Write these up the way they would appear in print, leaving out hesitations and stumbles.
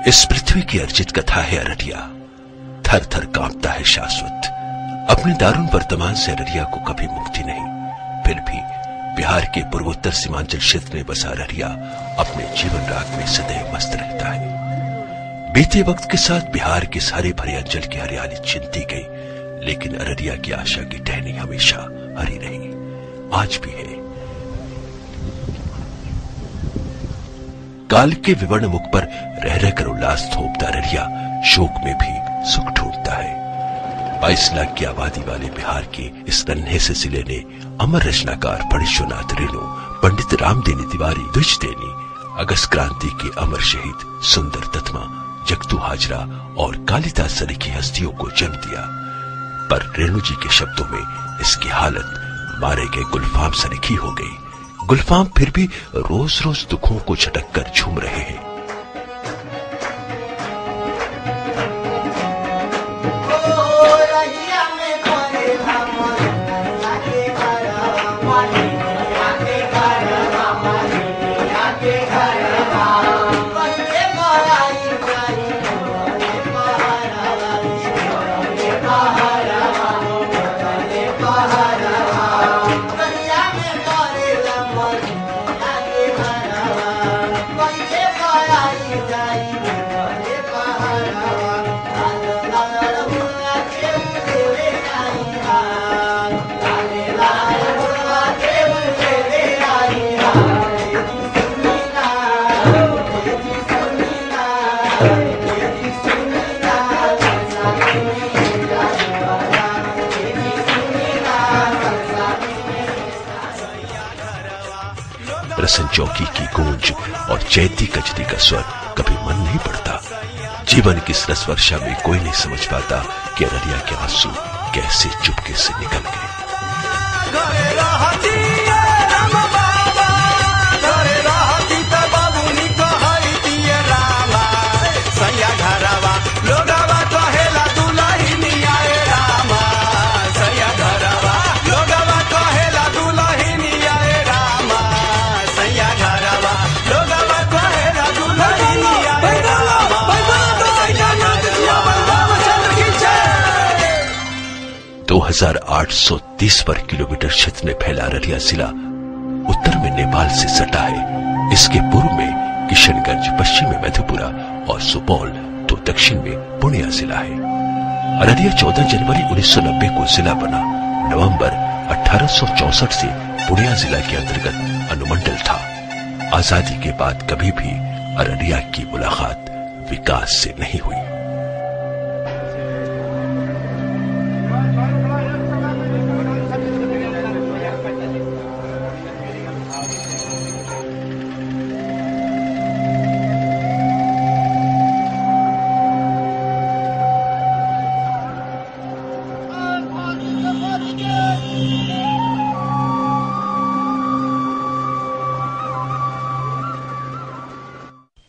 इस पृथ्वी की अर्जित कथा है अररिया। थर थर कांपता है शाश्वत। अपने दारुण वर्तमान से अररिया को कभी मुक्ति नहीं। फिर भी बिहार के पूर्वोत्तर सीमांचल क्षेत्र में बसा अररिया अपने जीवन राग में सदैव मस्त रहता है। बीते वक्त के साथ बिहार के सारे भरे अंचल की हरियाली छिनती गई, लेकिन अररिया की आशा की टहनी हमेशा हरी रही, आज भी है। काल के विवर्ण मुख पर रह रहकर उल्लास थोपता अररिया शोक में भी सुख ढूंढता है। 22 लाख की आबादी वाले बिहार के इस नन्हे से जिले ने अमर रचनाकार फणीश्वरनाथ रेणु, पंडित रामदेनी तिवारी, द्विजदेनी, अगस्त क्रांति के अमर शहीद सुंदर दत्मा, जगतू हाजरा और कालिदास सरीखी हस्तियों को जन्म दिया। पर रेणु जी के शब्दों में इसकी हालत मारे गए गुलफाम सरीखी हो गई। गुलफाम फिर भी रोज रोज दुखों को झटक कर झूम रहे हैं। रसन चौकी की गूंज और चैती कजरी का स्वर कभी मन नहीं पड़ता। जीवन की इस रस वर्षा में कोई नहीं समझ पाता कि अररिया के आंसू कैसे चुपके से निकल गए। दो 2830 वर्ग किलोमीटर क्षेत्र में फैला अररिया जिला उत्तर में नेपाल से सटा है। इसके पूर्व में किशनगंज, पश्चिम में मधेपुरा और सुपौल, तो दक्षिण में पूर्णिया जिला है। अररिया 14 जनवरी 1990 को जिला बना। नवंबर 1864 से पूर्णिया जिला के अंतर्गत अनुमंडल था। आजादी के बाद कभी भी अररिया की मुलाकात विकास से नहीं हुई।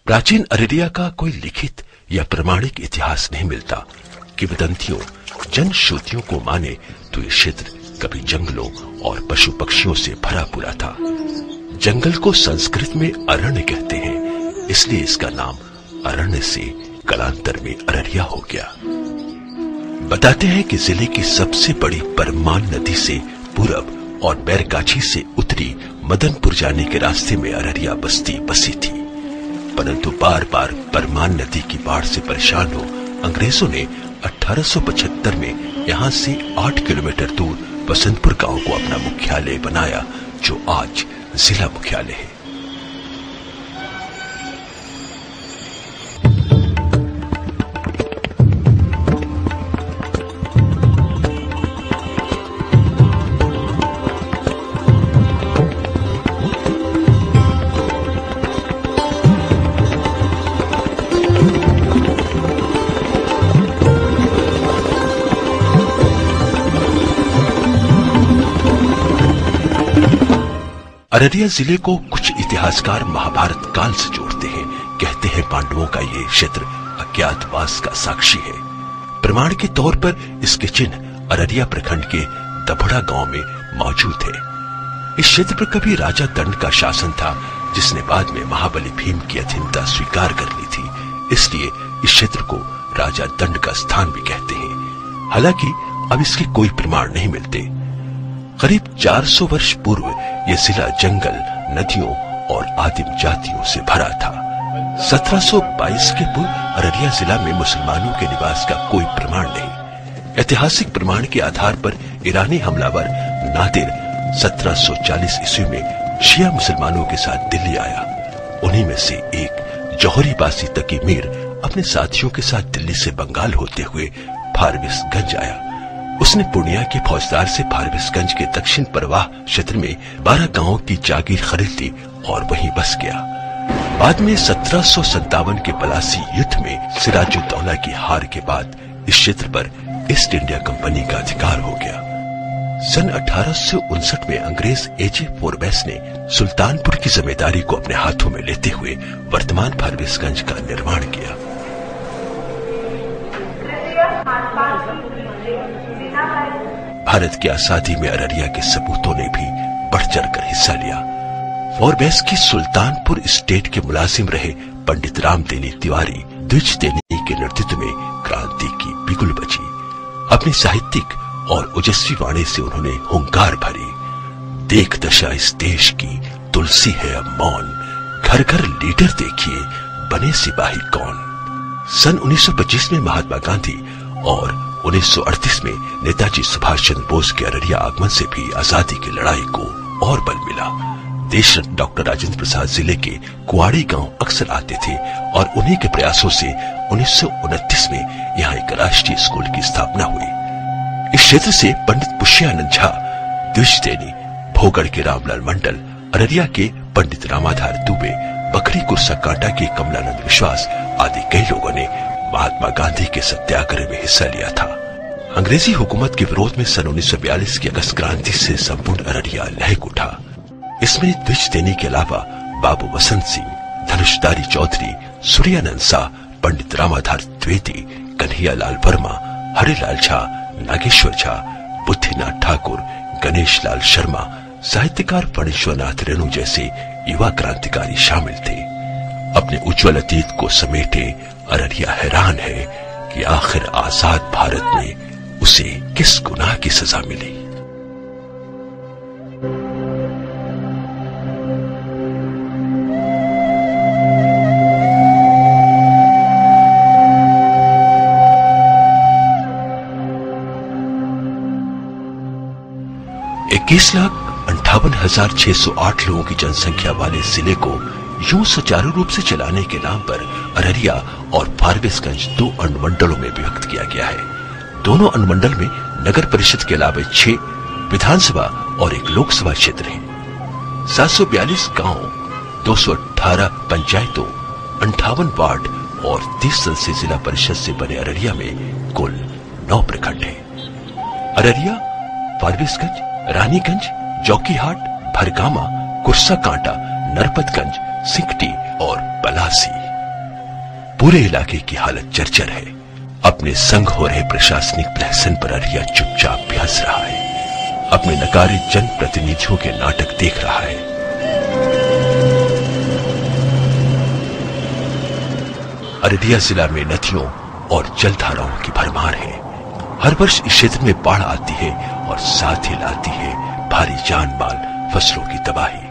प्राचीन अररिया का कोई लिखित या प्रमाणिक इतिहास नहीं मिलता। किंवदंतियों, जनश्रुतियों को माने तो ये क्षेत्र कभी जंगलों और पशु पक्षियों से भरा पूरा था। जंगल को संस्कृत में अरण्य कहते हैं, इसलिए इसका नाम अरण्य से कालांतर में अररिया हो गया। बताते हैं कि जिले की सबसे बड़ी परमान नदी से पूरब और बैरगाछी से उत्तरी मदनपुर जाने के रास्ते में अररिया बस्ती बसी थी, परंतु बार बार परमान नदी की बाढ़ से परेशान हो अंग्रेजों ने 1875 में यहां से 8 किलोमीटर दूर बसंतपुर गांव को अपना मुख्यालय बनाया, जो आज जिला मुख्यालय है। अररिया जिले को कुछ इतिहासकार महाभारत काल से जोड़ते हैं। कहते हैं पांडवों का ये क्षेत्र अज्ञातवास का साक्षी है। प्रमाण के तौर पर इसके चिन्ह अररिया प्रखंड के दभड़ा गांव में मौजूद है। इस क्षेत्र पर कभी राजा दंड का शासन था, जिसने बाद में महाबली भीम की अधीनता स्वीकार कर ली थी, इसलिए इस क्षेत्र को राजा दंड का स्थान भी कहते हैं। हालांकि अब इसके कोई प्रमाण नहीं मिलते। करीब 400 वर्ष पूर्व यह जिला जंगल, नदियों और आदिम जातियों से भरा था। 1722 के पूर्व अररिया जिला में मुसलमानों के निवास का कोई प्रमाण नहीं। ऐतिहासिक प्रमाण के आधार पर ईरानी हमलावर नादिर 1740 ईस्वी में शिया मुसलमानों के साथ दिल्ली आया। उन्हीं में से एक जौहरी बासी तकी मीर अपने साथियों के साथ दिल्ली से बंगाल होते हुए फारबिसगंज आया। उसने पूर्णिया के फौजदार से फारबिसगंज के दक्षिण परवाह क्षेत्र में 12 गांवों की जागीर खरीद ली और वहीं बस गया। बाद में 1757 के पलासी युद्ध में सिराजुद्दौला की हार के बाद इस क्षेत्र पर ईस्ट इंडिया कंपनी का अधिकार हो गया। सन 1859 में अंग्रेज एजे फोरबेस ने सुल्तानपुर की जिम्मेदारी को अपने हाथों में लेते हुए वर्तमान फारबिसगंज का निर्माण किया। भारत की आजादी में अररिया के सपूतों ने भी बढ़ चढ़कर हिस्सा लिया। फोरबेस की सुल्तानपुर स्टेट के मुलाजिम रहे पंडित रामदेनी तिवारी द्विज देनी के नेतृत्व में क्रांति की बिगुल बजी। अपनी साहित्यिक और ओजस्वी वाणी से उन्होंने हुंकार भरी। देख दशा इस देश की, तुलसी है अब मौन, घर घर लीडर देखिए, बने सिपाही कौन। सन 1925 में महात्मा गांधी और 1938 में नेताजी सुभाष चंद्र बोस के अररिया आगमन से भी आजादी की लड़ाई को और बल मिला। देशरत्न डॉक्टर राजेंद्र प्रसाद जिले के कुआड़ी गांव अक्सर आते थे और उन्हीं के प्रयासों से 1929 में यहाँ एक राष्ट्रीय स्कूल की स्थापना हुई। इस क्षेत्र से पंडित पुष्यानंद झा, द्विज देनी, भोगड़ के रामलाल मंडल, अररिया के पंडित रामाधार दुबे, बखरी कुरसा कांटा के कमलानंद विश्वास आदि कई लोगों ने महात्मा गांधी के सत्याग्रह में हिस्सा लिया था। अंग्रेजी हुकूमत के विरोध में सन 1942 की अगस्त क्रांति से संपूर्ण अररिया लहक उठा। इसमें द्विज देनी के अलावा बाबू वसंत सिंह, धनुषधारी चौधरी, सूर्यानंद शाह, पंडित रामाधार द्विवेदी, कन्हैयालाल वर्मा, हरिलाल झा, नागेश्वर झा, बुद्धिनाथ ठाकुर, गणेश लाल शर्मा, साहित्यकार फणीश्वरनाथ रेणु जैसे युवा क्रांतिकारी शामिल थे। अपने उज्जवल अतीत को समेटे अररिया हैरान है कि आखिर आजाद भारत में उसे किस गुनाह की सजा मिली। इक्कीस 58,608 लोगों की जनसंख्या वाले जिले को यूं सुचारू रूप से चलाने के नाम पर अररिया और फारबिसगंज 2 अनुमंडलों में विभक्त किया गया है। दोनों अनुमंडल में नगर परिषद के अलावा 6 विधानसभा और 1 लोकसभा क्षेत्र है। 742 गांव, 218 पंचायतों, 58 वार्ड और 30 सदस्यीय जिला परिषद से बने अररिया में कुल 9 प्रखंड है। अररिया, फारबिसगंज, रानीगंज, जौकीहाट, भरगामा, कुरसा कांटा, नरपतगंज, सिकटी और पलासी। पूरे इलाके की हालत जर्जर है। अपने संग हो रहे प्रशासनिक प्रहसन पर अररिया चुपचाप भी हंस रहा है। अपने नकारे जनप्रतिनिधियों के नाटक देख रहा है। अररिया जिला में नदियों और जलधाराओं की भरमार है। हर वर्ष इस क्षेत्र में बाढ़ आती है और साथ ही लाती है भारी जान माल फसलों की तबाही।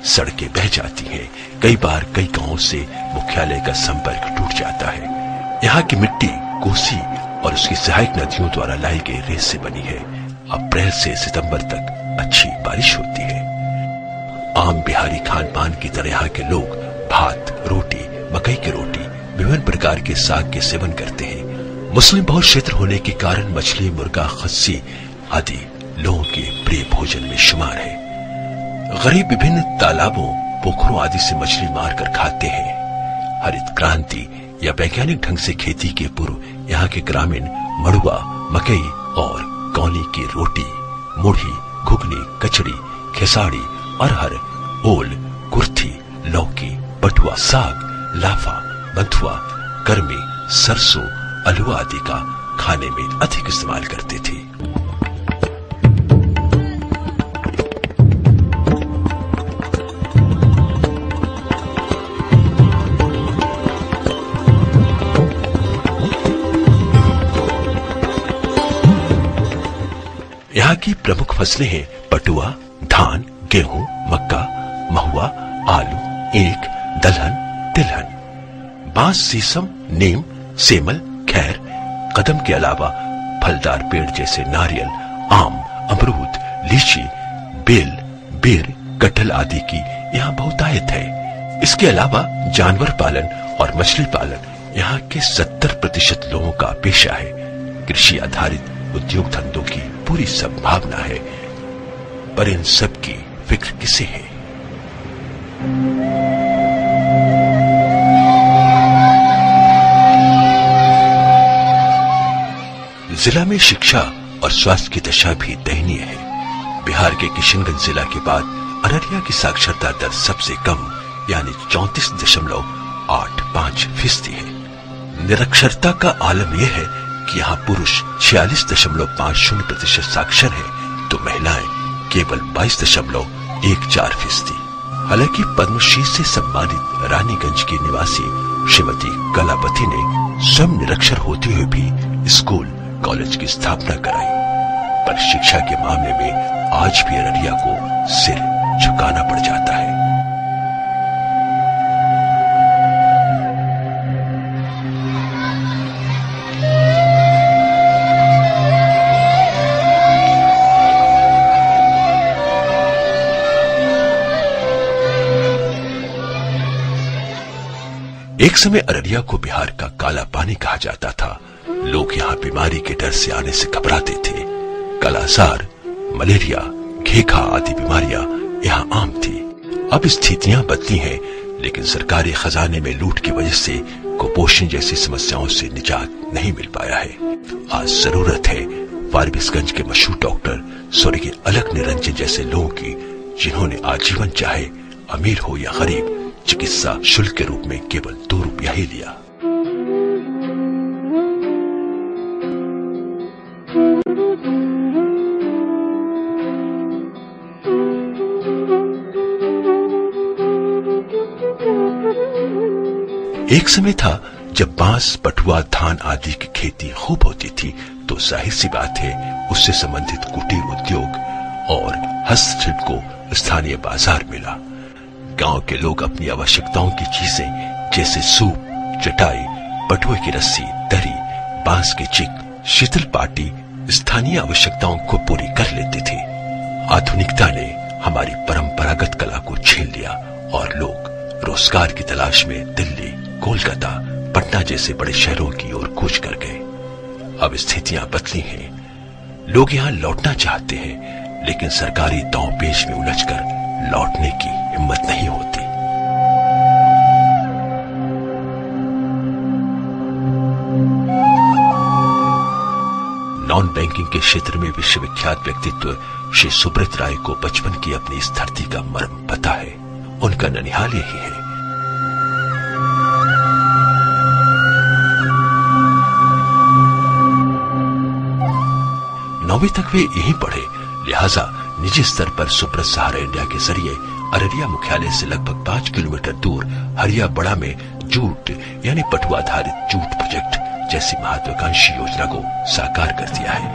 सड़कें बह जाती हैं। कई बार कई गांवों से मुख्यालय का संपर्क टूट जाता है। यहाँ की मिट्टी कोसी और उसकी सहायक नदियों द्वारा लाई गई रेत से बनी है। अप्रैल से सितंबर तक अच्छी बारिश होती है। आम बिहारी खान पान की तरह यहाँ के लोग भात, रोटी, मकई की रोटी, विभिन्न प्रकार के साग के सेवन करते हैं। मुस्लिम बहुल क्षेत्र होने के कारण मछली, मुर्गा, खस्सी आदि लोगों के प्रिय भोजन में शुमार है। गरीब विभिन्न तालाबों, पोखरों आदि से मछली मारकर खाते हैं। हरित क्रांति या वैज्ञानिक ढंग से खेती के पूर्व यहाँ के ग्रामीण मड़ुआ, मकई और कौनी की रोटी, मुढ़ी, घुगनी, कचड़ी, खेसाड़ी, अरहर, ओल, कुर्थी, लौकी, बटुआ, साग, लाफा, बंथुआ, कर्मी, सरसों, अलुआ आदि का खाने में अधिक इस्तेमाल करते थे। यहाँ की प्रमुख फसलें हैं पटुआ, धान, गेहूं, मक्का, महुआ, आलू, ईख, दलहन, तिलहन। बांस, शीशम, नीम, सेमल, खैर, कदम के अलावा फलदार पेड़ जैसे नारियल, आम, अमरूद, लीची, बेल, बेर, कटहल आदि की यहाँ बहुतायत है। इसके अलावा जानवर पालन और मछली पालन यहाँ के 70% लोगों का पेशा है। कृषि आधारित उद्योग धंधों की पूरी संभावना है, पर इन सब की फिक्र किसे है? जिला में शिक्षा और स्वास्थ्य की दशा भी दयनीय है। बिहार के किशनगंज जिला के बाद अररिया की साक्षरता दर सबसे कम यानी 34.85% है। निरक्षरता का आलम यह है कि यहाँ पुरुष 46.50% साक्षर है तो महिलाएं केवल 22.14%। हालांकि पद्मश्री से सम्मानित रानीगंज की निवासी श्रीमती कलावती ने स्वयं निरक्षर होते हुए भी स्कूल कॉलेज की स्थापना कराई, पर शिक्षा के मामले में आज भी अररिया को सिर झुकाना पड़ जाता है। एक समय अररिया को बिहार का काला पानी कहा जाता था। लोग यहाँ बीमारी के डर से आने से घबराते थे। कालाजार, मलेरिया, घेघा आदि बीमारियां यहाँ आम थी। अब स्थितियां बदली हैं, लेकिन सरकारी खजाने में लूट की वजह से कुपोषण जैसी समस्याओं से निजात नहीं मिल पाया है। आज जरूरत है फारबिसगंज के मशहूर डॉक्टर स्वर्गीय अलख निरंजन जैसे लोगों की, जिन्होंने आजीवन चाहे अमीर हो या गरीब चिकित्सा शुल्क के रूप में केवल 2 रुपया ही लिया। एक समय था जब बांस, पटुआ, धान आदि की खेती खूब होती थी, तो जाहिर सी बात है उससे संबंधित कुटीर उद्योग और हस्तशिल्प को स्थानीय बाजार मिला। गांव के लोग अपनी आवश्यकताओं की चीजें जैसे सूप, चटाई, पटुए की रस्सी, दरी, बांस की चिक, शीतल पाटी स्थानीय आवश्यकताओं को पूरी कर लेते थे। आधुनिकता ने हमारी परंपरागत कला को छीन लिया और लोग रोजगार की तलाश में दिल्ली, कोलकाता, पटना जैसे बड़े शहरों की ओर कूच कर गए। अब स्थितियां बदली हैं। लोग यहां लौटना चाहते हैं, लेकिन सरकारी दांवपेच में उलझकर लौटने की हिम्मत नहीं होती। नॉन बैंकिंग के क्षेत्र में विश्वविख्यात व्यक्तित्व श्री सुब्रत राय को बचपन की अपनी इस धरती का मर्म पता है। उनका ननिहाल यही है। 9वीं तक वे यहीं पढ़े, लिहाजा निजी स्तर पर सुब्रत सहारा इंडिया के जरिए अररिया मुख्यालय से लगभग 5 किलोमीटर दूर हरिया बड़ा में जूट यानी पटुआ आधारित जूट प्रोजेक्ट जैसी महत्वाकांक्षी योजना को साकार कर दिया है।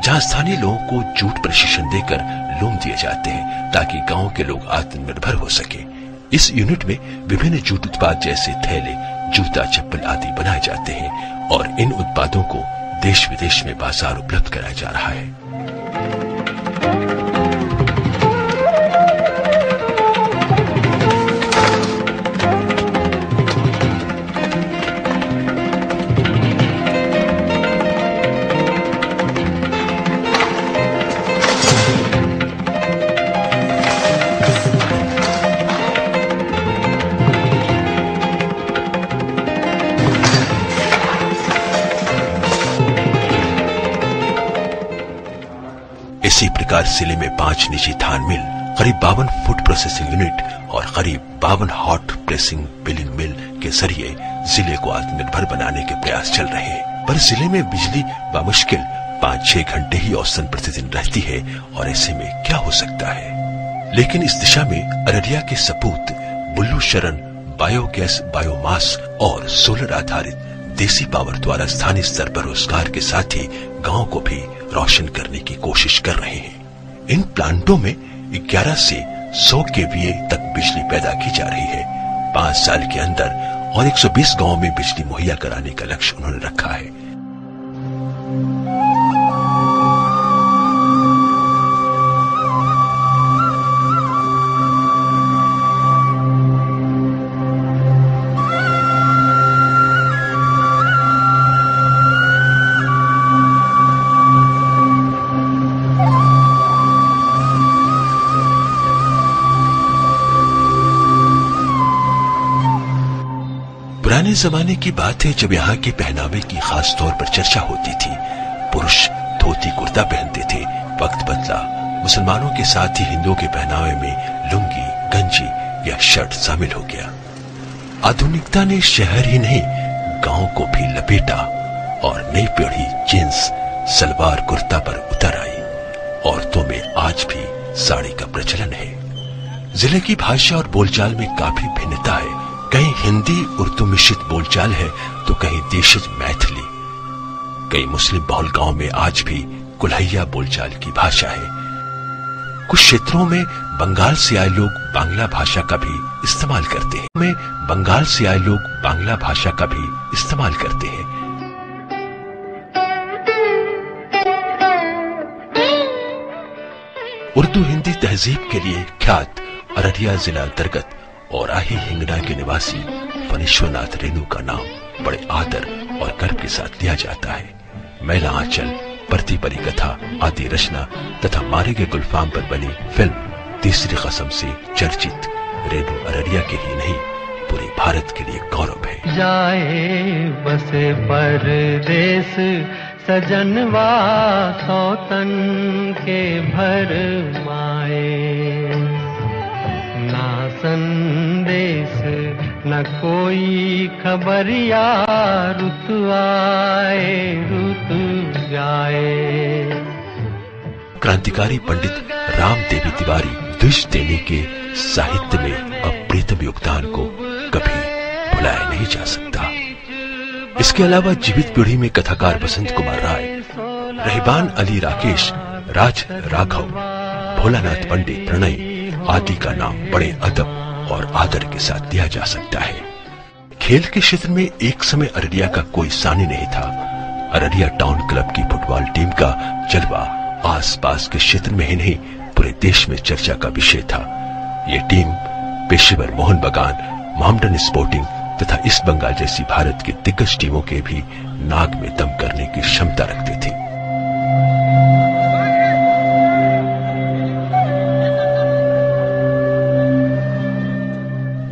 जहां स्थानीय लोगों को जूट प्रशिक्षण देकर लोन दिए जाते हैं ताकि गांव के लोग आत्मनिर्भर हो सके। इस यूनिट में विभिन्न जूट उत्पाद जैसे थैले, जूता, चप्पल आदि बनाए जाते हैं और इन उत्पादों को देश विदेश में बाजार उपलब्ध कराया जा रहा है। इसी प्रकार जिले में 5 निजी धान मिल, करीब 52 फूड प्रोसेसिंग यूनिट और करीब 52 हॉट प्रेसिंग बिलिंग मिल के जरिए जिले को आत्मनिर्भर बनाने के प्रयास चल रहे हैं। पर जिले में बिजली बामुश्किल 5-6 घंटे ही औसतन प्रतिदिन रहती है और ऐसे में क्या हो सकता है। लेकिन इस दिशा में अररिया के सपूत बुल्लू शरण बायोगैस, बायोमास और सोलर आधारित देसी पावर द्वारा स्थानीय स्तर पर रोजगार के साथ ही गांव को भी रोशन करने की कोशिश कर रहे हैं। इन प्लांटों में 11 से 100 केवीए तक बिजली पैदा की जा रही है। 5 साल के अंदर और 120 गांवों में बिजली मुहैया कराने का लक्ष्य उन्होंने रखा है। पुराने जमाने की बात है जब यहाँ के पहनावे की खास तौर पर चर्चा होती थी। पुरुष धोती कुर्ता पहनते थे। वक्त बदला, मुसलमानों के साथ ही हिंदुओं के पहनावे में लुंगी, गंजी या शर्ट शामिल हो गया। आधुनिकता ने शहर ही नहीं गांव को भी लपेटा और नई पीढ़ी जींस, सलवार कुर्ता पर उतर आई। औरतों में आज भी साड़ी का प्रचलन है। जिले की भाषा और बोलचाल में काफी भिन्नता है। कहीं हिंदी उर्दू मिश्रित बोलचाल है तो कहीं देशज मैथिली। कई मुस्लिम बहुल गांव में आज भी कुल्हैया बोलचाल की भाषा है। कुछ क्षेत्रों में बंगाल से आए लोग बांग्ला भाषा का भी इस्तेमाल करते हैं। उर्दू हिंदी तहजीब के लिए ख्यात अररिया जिला अंतर्गत और आही हिंगना के निवासी फणीश्वरनाथ रेणु का नाम बड़े आदर और गर्व के साथ लिया जाता है। मैला आंचल, परती परी कथा आदि रचना तथा मारे गए गुलफाम पर बनी फिल्म तीसरी कसम से चर्चित रेणु अररिया के ही नहीं पूरे भारत के लिए गौरव है। जाए बसे परदेस सजनवा सौतन के भर माए, ना संदेश न कोई खबरिया, रुत आए रुत जाए। क्रांतिकारी पंडित रामदेवी तिवारी द्विज देने के साहित्य में अप्रितम योगदान को कभी भुलाया नहीं जा सकता। इसके अलावा जीवित पीढ़ी में कथाकार बसंत कुमार राय, रहबान अली राकेश, राज राघव, भोलानाथ पंडित प्रणय आदि का नाम बड़े अदब और आदर के साथ लिया जा सकता है। खेल के क्षेत्र में एक समय अररिया का कोई सानी नहीं था। अररिया टाउन क्लब की फुटबॉल टीम का जलवा आसपास के क्षेत्र में ही नहीं पूरे देश में चर्चा का विषय था। ये टीम पेशेवर मोहन बगान, मोहम्मडन स्पोर्टिंग तथा ईस्ट बंगाल जैसी भारत की दिग्गज टीमों के भी नाक में दम करने की क्षमता रखती थी।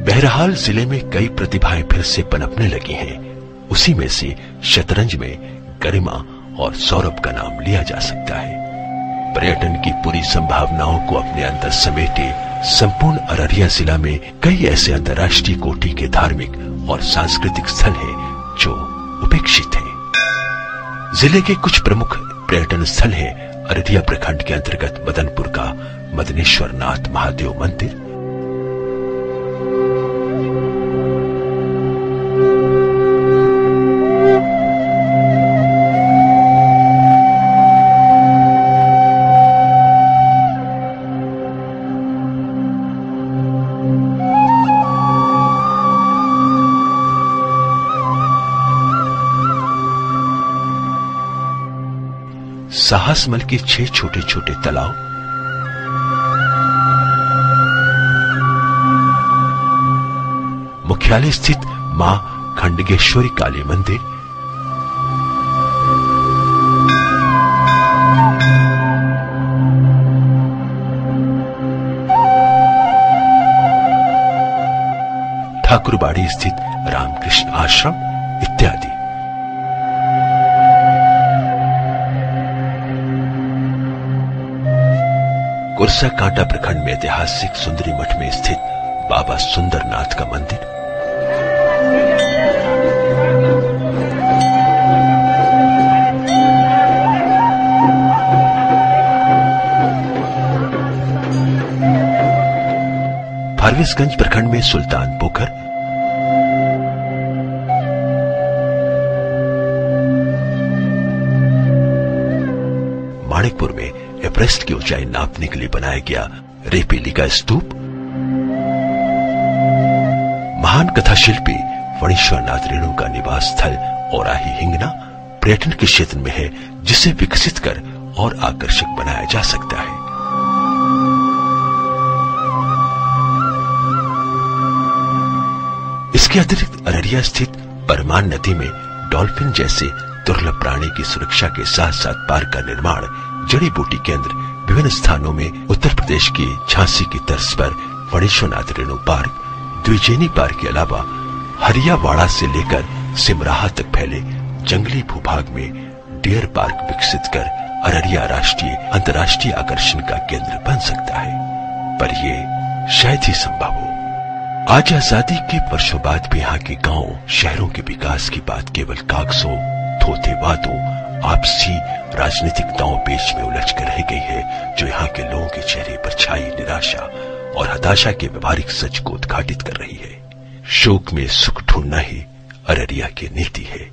बहरहाल जिले में कई प्रतिभाएं फिर से पनपने लगी हैं। उसी में से शतरंज में गरिमा और सौरभ का नाम लिया जा सकता है। पर्यटन की पूरी संभावनाओं को अपने अंदर समेटे संपूर्ण अररिया जिला में कई ऐसे अंतर्राष्ट्रीय कोटि के धार्मिक और सांस्कृतिक स्थल हैं जो उपेक्षित हैं। जिले के कुछ प्रमुख पर्यटन स्थल हैं अररिया प्रखंड के अंतर्गत मदनपुर का मदनेश्वर नाथ महादेव मंदिर, साहसमल के 6 छोटे छोटे तालाब, मुख्यालय स्थित मां खंडगेश्वरी काली मंदिर, ठाकुरबाड़ी स्थित रामकृष्ण आश्रम इत्यादि। कुरसा कांटा प्रखंड में ऐतिहासिक सुंदरी मठ में स्थित बाबा सुंदरनाथ का मंदिर, फारबिसगंज प्रखंड में सुल्तान पोखर, माणिकपुर में एवरेस्ट की ऊंचाई नापने के लिए बनाया गया रेपेली का स्तूप, महान कथा शिल्पी फणीश्वरनाथ रेणु का निवास स्थल औराही हिंगना पर्यटन के क्षेत्र में है, जिसे विकसित कर और आकर्षक बनाया जा सकता है। इसके अतिरिक्त अररिया स्थित परमान नदी में डॉल्फिन जैसे दुर्लभ प्राणी की सुरक्षा के साथ साथ पार्क का निर्माण, जड़ी बूटी केंद्र, विभिन्न स्थानों में उत्तर प्रदेश की झांसी की तर्ज पर फणीश्वरनाथ रेणु पार्क, द्विजेनी पार्क के अलावा हरियावाड़ा से लेकर सिमराहा तक फैले जंगली भूभाग में डियर पार्क विकसित कर अररिया राष्ट्रीय अंतर्राष्ट्रीय आकर्षण का केंद्र बन सकता है। पर यह शायद ही संभव हो। आज आजादी के वर्षों बाद भी यहाँ के गांव शहरों के विकास की बात केवल कागजों, थोथे वादों, आपसी राजनीतिक दांव पेच में उलझ कर रह गई है, जो यहाँ के लोगों के चेहरे पर छाई निराशा और हताशा के व्यवहारिक सच को उद्घाटित कर रही है। शोक में सुख ढूंढना ही अररिया की नीति है।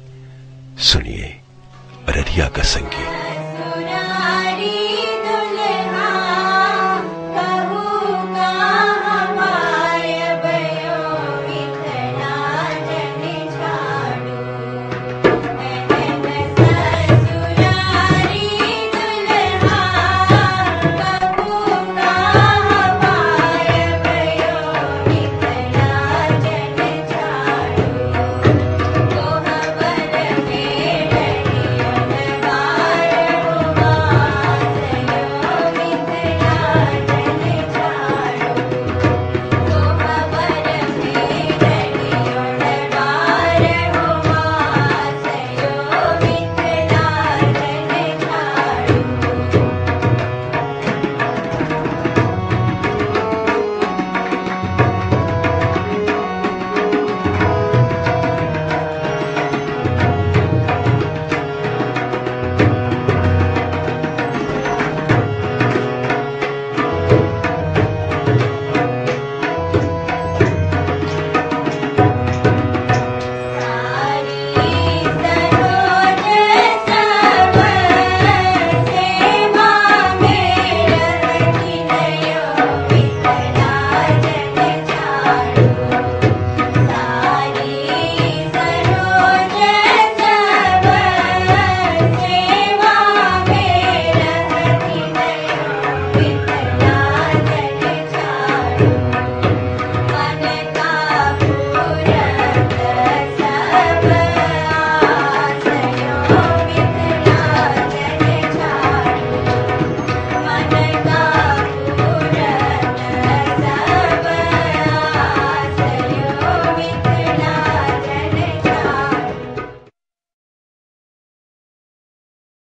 सुनिए अररिया का संगीत।